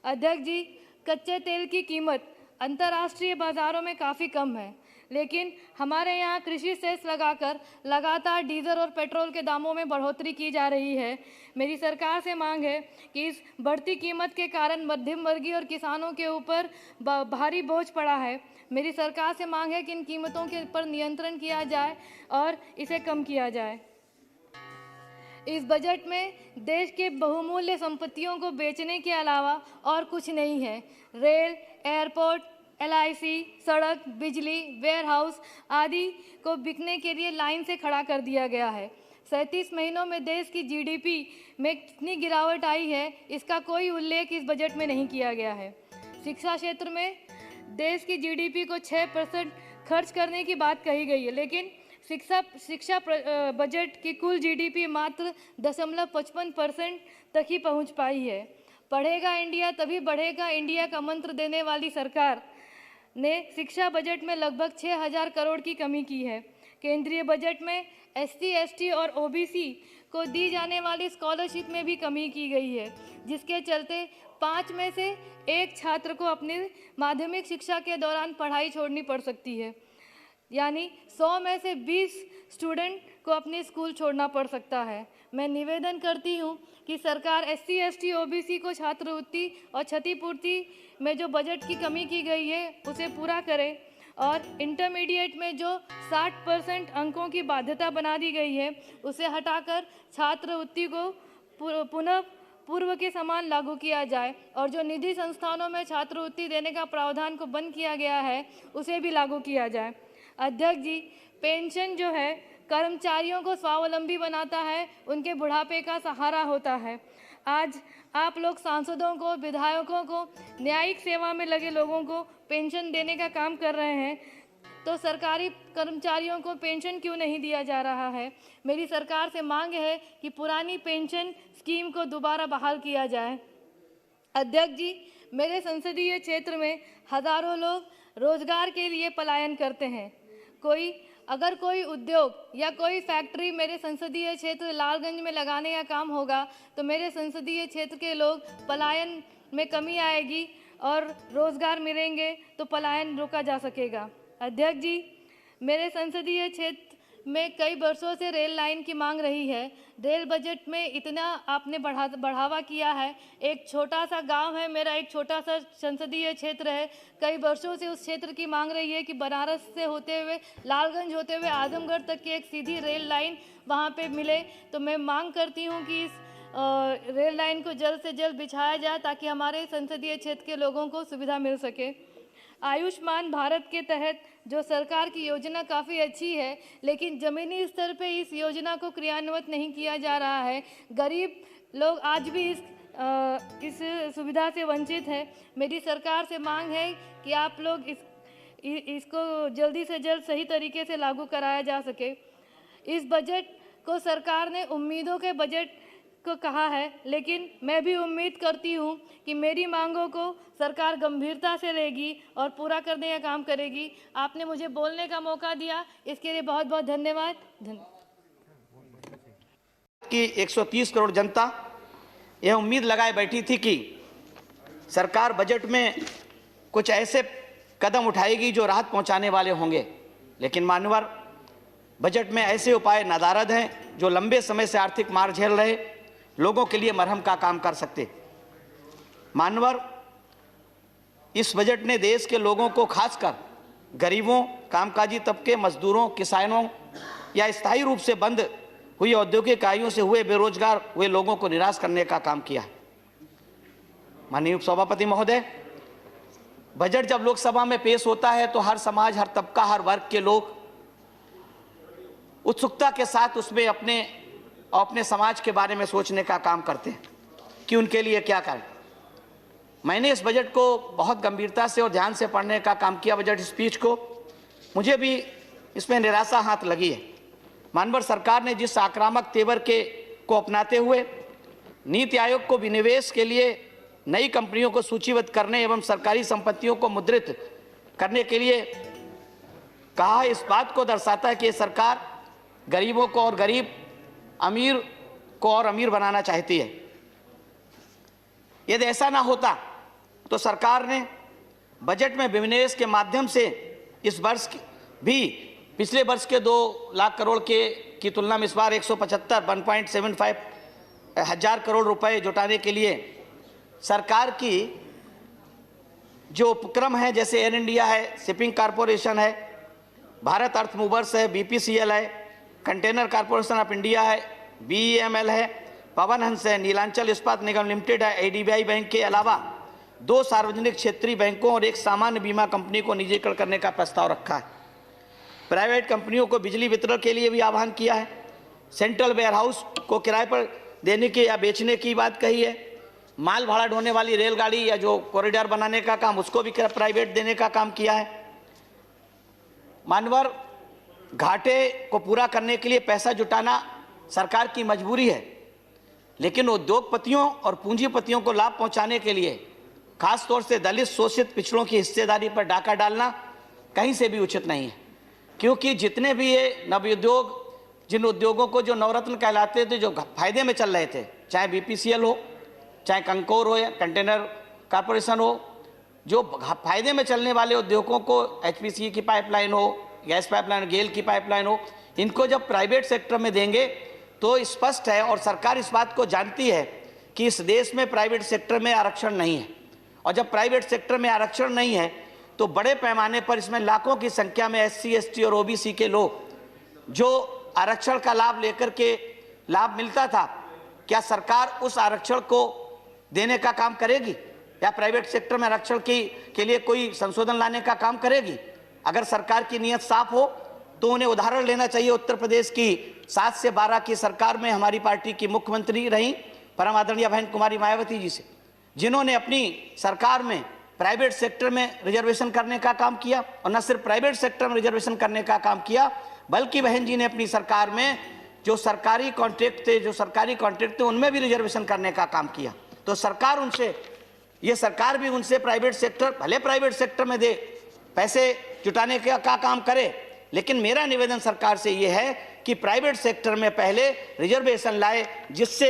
अध्यक्ष जी, कच्चे तेल की कीमत अंतर्राष्ट्रीय बाजारों में काफ़ी कम है, लेकिन हमारे यहाँ कृषि सेस लगाकर लगातार डीजल और पेट्रोल के दामों में बढ़ोतरी की जा रही है। मेरी सरकार से मांग है कि इस बढ़ती कीमत के कारण मध्यम वर्गीय और किसानों के ऊपर भारी बोझ पड़ा है। मेरी सरकार से मांग है कि इन कीमतों के पर नियंत्रण किया जाए और इसे कम किया जाए। इस बजट में देश के बहुमूल्य संपत्तियों को बेचने के अलावा और कुछ नहीं है। रेल, एयरपोर्ट, LIC, सड़क, बिजली, वेयरहाउस आदि को बिकने के लिए लाइन से खड़ा कर दिया गया है। 37 महीनों में देश की GDP में कितनी गिरावट आई है, इसका कोई उल्लेख इस बजट में नहीं किया गया है। शिक्षा क्षेत्र में देश की GDP को 6% खर्च करने की बात कही गई है, लेकिन शिक्षा बजट की कुल GDP मात्र 0.55% तक ही पहुंच पाई है। पढ़ेगा इंडिया तभी बढ़ेगा इंडिया का मंत्र देने वाली सरकार ने शिक्षा बजट में लगभग 6,000 करोड़ की कमी की है। केंद्रीय बजट में SC, ST और OBC को दी जाने वाली स्कॉलरशिप में भी कमी की गई है, जिसके चलते 5 में से 1 छात्र को अपनी माध्यमिक शिक्षा के दौरान पढ़ाई छोड़नी पड़ सकती है। यानी 100 में से 20 स्टूडेंट को अपने स्कूल छोड़ना पड़ सकता है। मैं निवेदन करती हूँ कि सरकार SC, ST, OBC को छात्रवृत्ति और क्षतिपूर्ति में जो बजट की कमी की गई है उसे पूरा करे और इंटरमीडिएट में जो 60% अंकों की बाध्यता बना दी गई है उसे हटाकर छात्रवृत्ति को पुनः पूर्व के समान लागू किया जाए और जो निजी संस्थानों में छात्रवृत्ति देने का प्रावधान को बंद किया गया है उसे भी लागू किया जाए। अध्यक्ष जी, पेंशन जो है कर्मचारियों को स्वावलंबी बनाता है, उनके बुढ़ापे का सहारा होता है। आज आप लोग सांसदों को, विधायकों को, न्यायिक सेवा में लगे लोगों को पेंशन देने का काम कर रहे हैं, तो सरकारी कर्मचारियों को पेंशन क्यों नहीं दिया जा रहा है? मेरी सरकार से मांग है कि पुरानी पेंशन स्कीम को दोबारा बहाल किया जाए। अध्यक्ष जी, मेरे संसदीय क्षेत्र में हजारों लोग रोजगार के लिए पलायन करते हैं। अगर कोई उद्योग या कोई फैक्ट्री मेरे संसदीय क्षेत्र लालगंज में लगाने का काम होगा तो मेरे संसदीय क्षेत्र के लोग पलायन में कमी आएगी और रोजगार मिलेंगे तो पलायन रोका जा सकेगा। अध्यक्ष जी, मेरे संसदीय क्षेत्र में कई वर्षों से रेल लाइन की मांग रही है। रेल बजट में इतना आपने बढ़ावा किया है। एक छोटा सा गांव है, मेरा एक छोटा सा संसदीय क्षेत्र है। कई वर्षों से उस क्षेत्र की मांग रही है कि बनारस से होते हुए, लालगंज होते हुए आजमगढ़ तक की एक सीधी रेल लाइन वहां पे मिले। तो मैं मांग करती हूं कि इस रेल लाइन को जल्द से जल्द बिछाया जाए ताकि हमारे संसदीय क्षेत्र के लोगों को सुविधा मिल सके। आयुष्मान भारत के तहत जो सरकार की योजना काफ़ी अच्छी है, लेकिन ज़मीनी स्तर पे इस योजना को क्रियान्वित नहीं किया जा रहा है। गरीब लोग आज भी इस सुविधा से वंचित हैं। मेरी सरकार से मांग है कि आप लोग इसको जल्दी से जल्द सही तरीके से लागू कराया जा सके। इस बजट को सरकार ने उम्मीदों के बजट को कहा है, लेकिन मैं भी उम्मीद करती हूँ कि मेरी मांगों को सरकार गंभीरता से लेगी और पूरा करने का काम करेगी। आपने मुझे बोलने का मौका दिया, इसके लिए बहुत बहुत धन्यवाद। कि 130 करोड़ जनता यह उम्मीद लगाए बैठी थी कि सरकार बजट में कुछ ऐसे कदम उठाएगी जो राहत पहुंचाने वाले होंगे, लेकिन मान्यवर बजट में ऐसे उपाय नदारद हैं जो लंबे समय से आर्थिक मार झेल रहे लोगों के लिए मरहम का काम कर सकते। मान्यवर, इस बजट ने देश के लोगों को, खासकर गरीबों, कामकाजी तबके, मजदूरों, किसानों या स्थायी रूप से बंद हुई औद्योगिक इकाइयों से हुए बेरोजगार हुए लोगों को निराश करने का काम किया। माननीय उपसभापति महोदय, बजट जब लोकसभा में पेश होता है तो हर समाज, हर तबका, हर वर्ग के लोग उत्सुकता के साथ उसमें अपने समाज के बारे में सोचने का काम करते हैं कि उनके लिए क्या करें। मैंने इस बजट को बहुत गंभीरता से और ध्यान से पढ़ने का काम किया। बजट स्पीच को मुझे भी इसमें निराशा हाथ लगी है। मानवर सरकार ने जिस आक्रामक तेवर को अपनाते हुए नीति आयोग को विनिवेश के लिए नई कंपनियों को सूचीबद्ध करने एवं सरकारी संपत्तियों को मुद्रित करने के लिए कहा, इस बात को दर्शाता है कि सरकार गरीबों को और गरीब, अमीर को और अमीर बनाना चाहती है। यदि ऐसा ना होता तो सरकार ने बजट में विनिवेश के माध्यम से इस वर्ष भी पिछले वर्ष के 2 लाख करोड़ की तुलना में इस बार 175 हजार करोड़ रुपए जुटाने के लिए सरकार की जो उपक्रम है, जैसे एयर इंडिया है, शिपिंग कॉरपोरेशन है, भारत अर्थ मूवर्स है, बीपीसीएल है, कंटेनर कॉरपोरेशन ऑफ इंडिया है, बीईएमएल है, पवन हंस है, नीलांचल इस्पात निगम लिमिटेड है, एडीबीआई बैंक के अलावा 2 सार्वजनिक क्षेत्रीय बैंकों और एक सामान्य बीमा कंपनी को निजीकरण करने का प्रस्ताव रखा है। प्राइवेट कंपनियों को बिजली वितरण के लिए भी आह्वान किया है। सेंट्रल वेयरहाउस को किराए पर देने की या बेचने की बात कही है। माल भाड़ा ढोने वाली रेलगाड़ी या जो कॉरिडोर बनाने का काम, उसको भी प्राइवेट देने का काम किया है। मानवर घाटे को पूरा करने के लिए पैसा जुटाना सरकार की मजबूरी है, लेकिन उद्योगपतियों और पूंजीपतियों को लाभ पहुंचाने के लिए खासतौर से दलित शोषित पिछड़ों की हिस्सेदारी पर डाका डालना कहीं से भी उचित नहीं है, क्योंकि जितने भी ये नवउद्योग, जिन उद्योगों को जो नवरत्न कहलाते थे, जो फायदे में चल रहे थे, चाहे बीपीसीएल हो, चाहे कंकोर हो या कंटेनर कॉरपोरेशन हो, जो फायदे में चलने वाले उद्योगों को एचपीसीए की पाइपलाइन हो, गैस पाइपलाइन, गेल की पाइपलाइन हो, इनको जब प्राइवेट सेक्टर में देंगे तो स्पष्ट है और सरकार इस बात को जानती है कि इस देश में प्राइवेट सेक्टर में आरक्षण नहीं है, और जब प्राइवेट सेक्टर में आरक्षण नहीं है तो बड़े पैमाने पर इसमें लाखों की संख्या में एससी, एसटी और ओबीसी के लोग जो आरक्षण का लाभ लेकर के लाभ मिलता था, क्या सरकार उस आरक्षण को देने का काम करेगी या प्राइवेट सेक्टर में आरक्षण के लिए कोई संशोधन लाने का काम करेगी? अगर सरकार की नीयत साफ हो तो उन्हें उदाहरण लेना चाहिए उत्तर प्रदेश की 7 से 12 की सरकार में हमारी पार्टी की मुख्यमंत्री रही परम आदरणीय बहन कुमारी मायावती जी से, जिन्होंने अपनी सरकार में प्राइवेट सेक्टर में रिजर्वेशन करने का काम किया, और न सिर्फ प्राइवेट सेक्टर में रिजर्वेशन करने का काम किया, बल्कि बहन जी ने अपनी सरकार में जो सरकारी कॉन्ट्रैक्ट थे उनमें भी रिजर्वेशन करने का काम किया। तो सरकार उनसे, ये सरकार भी उनसे प्राइवेट सेक्टर, भले प्राइवेट सेक्टर में दे, पैसे जुटाने का काम करे, लेकिन मेरा निवेदन सरकार से ये है कि प्राइवेट सेक्टर में पहले रिजर्वेशन लाए, जिससे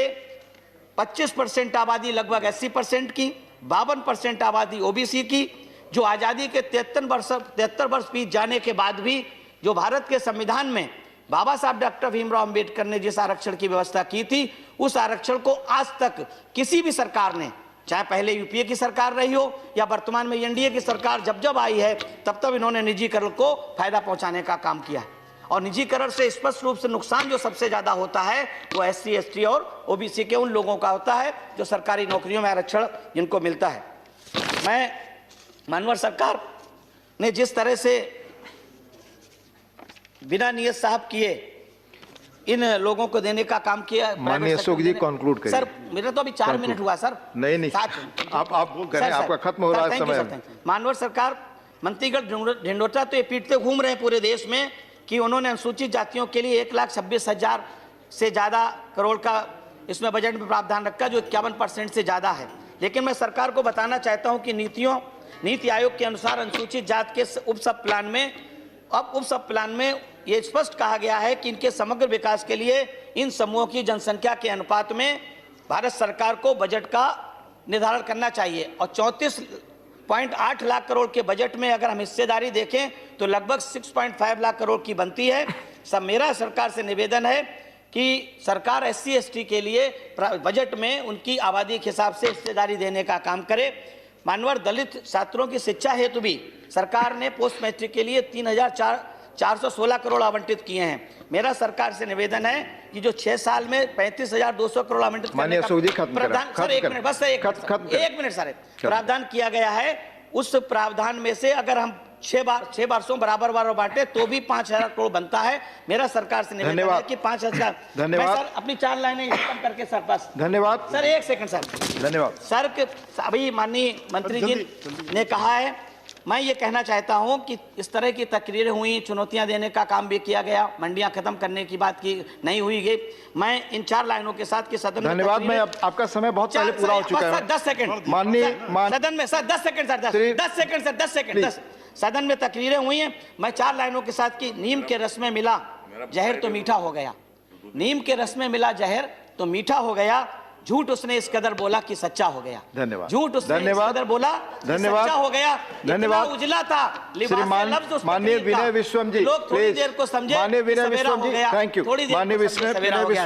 25% आबादी लगभग 80% की, 52% आबादी ओबीसी की, जो आज़ादी के 73 वर्ष बीत जाने के बाद भी जो भारत के संविधान में बाबा साहब डॉक्टर भीमराव अंबेडकर ने जिस आरक्षण की व्यवस्था की थी, उस आरक्षण को आज तक किसी भी सरकार ने, चाहे पहले यूपीए की सरकार रही हो या वर्तमान में एनडीए की सरकार जब आई है, तब इन्होंने निजीकरण को फायदा पहुंचाने का काम किया है। और निजीकरण से स्पष्ट रूप से नुकसान जो सबसे ज्यादा होता है वो एससी, एसटी और ओबीसी के उन लोगों का होता है जो सरकारी नौकरियों में आरक्षण जिनको मिलता है। मैं मानवर सरकार ने जिस तरह से बिना नियत साहब किए इन लोगों को देने का काम किया, माननीय अशोक जी कंक्लूड करिए। सर मेरा तो अभी 4 मिनट हुआ सर। नहीं आप वो करें, आपका खत्म हो रहा है समय। मानवर सरकार मंत्रीगण ढिंडोरा तो ये पीटते घूम रहे हैं पूरे देश में कि उन्होंने अनुसूचित जातियों के लिए 1,26,000 से ज्यादा करोड़ का इसमें बजट में प्रावधान रखा, जो 51% से ज्यादा है। लेकिन मैं सरकार को बताना चाहता हूं कि नीति आयोग के अनुसार अनुसूचित जाति के उप सब प्लान में ये स्पष्ट कहा गया है कि इनके समग्र विकास के लिए इन समूहों की जनसंख्या के अनुपात में भारत सरकार को बजट का निर्धारण करना चाहिए। और 34.8 लाख करोड़ के बजट में अगर हम हिस्सेदारी देखें तो लगभग 6.5 लाख करोड़ की बनती है। सब मेरा सरकार से निवेदन है कि सरकार एससी, एसटी के लिए बजट में उनकी आबादी के हिसाब से हिस्सेदारी देने का काम करे। मानवर दलित छात्रों की शिक्षा हेतु भी सरकार ने पोस्ट मैट्रिक के लिए 3,416 करोड़ आवंटित किए हैं। मेरा सरकार से निवेदन है कि जो 6 साल में 35,200 करोड़ आवंटित करने का प्रावधान किया गया है, उस प्रावधान में से अगर हम 6 वर्षों बराबर बांटे तो भी 5,000 करोड़ बनता है। मेरा सरकार से निवेदन है कि 5,000। धन्यवाद सर, अपनी 4 लाइनें खत्म करके सर बस। धन्यवाद सर, 1 सेकंड सर। धन्यवाद सर। अभी माननीय मंत्री जी ने कहा है, मैं ये कहना चाहता हूं कि इस तरह की तकरीरें हुई, चुनौतियां देने का काम भी किया गया, मंडियां खत्म करने की बात की नहीं हुई गई। मैं इन 4 लाइनों के साथ कि सदन में धन्यवाद। मैं आपका समय बहुत पहले पूरा हो चुका है। 10 सेकंड माननीय सदन में सर 10 सेकंड सर 10 सेकंड सदन में तकरीरें हुई हैं। मैं 4 लाइनों के साथ कि नीम के रस में मिला जहर तो मीठा हो गया, नीम के रस में मिला जहर तो मीठा हो गया। झूठ उसने इस कदर बोला कि सच्चा हो गया। धन्यवाद। झूठ उसने इस कदर बोला कि धन्यवाद। सच्चा हो गया। धन्यवाद। इतना उजला था माननीय विनय विश्वम जी, लोग थोड़ी देर को समझे माननीय विनय विश्वम जी, थैंक यू। थोड़ी देर को समझे, सवेरा हो गया।